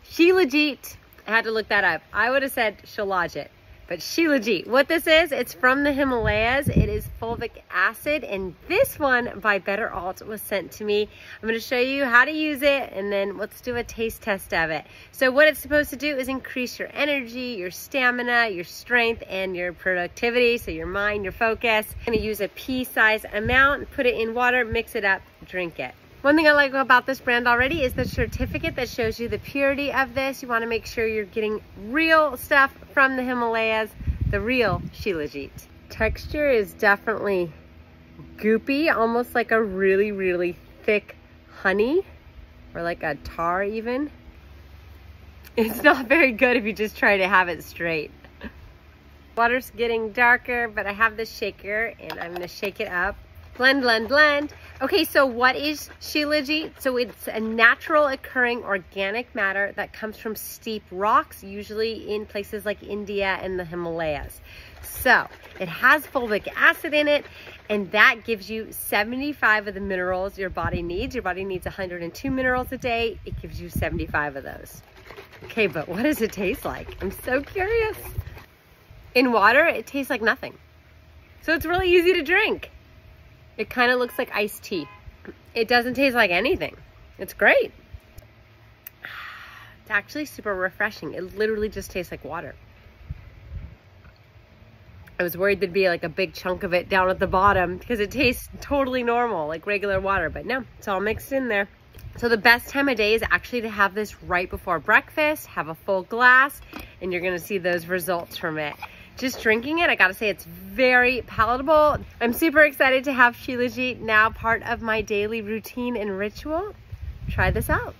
Shilajit. I had to look that up. I would have said Shilajit, but Shilajit. What this is, it's from the Himalayas. It is fulvic acid, and this one by BetterAlt was sent to me. I'm going to show you how to use it, and then let's do a taste test of it. So what it's supposed to do is increase your energy, your stamina, your strength, and your productivity, so your mind, your focus. I'm going to use a pea-size amount, put it in water, mix it up, drink it. One thing I like about this brand already is the certificate that shows you the purity of this. You want to make sure you're getting real stuff from the Himalayas, the real Shilajit. Texture is definitely goopy, almost like a really, really thick honey, or like a tar even. It's not very good if you just try to have it straight. Water's getting darker, but I have this shaker and I'm gonna shake it up. Blend, blend, blend. Okay, so what is Shilajit? So it's a natural occurring organic matter that comes from steep rocks, usually in places like India and the Himalayas. So it has fulvic acid in it, and that gives you 75 of the minerals your body needs. Your body needs 102 minerals a day. It gives you 75 of those. Okay, but what does it taste like? I'm so curious. In water, it tastes like nothing. So it's really easy to drink. It kind of looks like iced tea. It doesn't taste like anything. It's great. It's actually super refreshing. It literally just tastes like water. I was worried there'd be like a big chunk of it down at the bottom because it tastes totally normal, like regular water, but no, it's all mixed in there. So the best time of day is actually to have this right before breakfast, have a full glass, and you're gonna see those results from it. Just drinking it, I gotta say, it's very palatable. I'm super excited to have Shilajit now part of my daily routine and ritual. Try this out.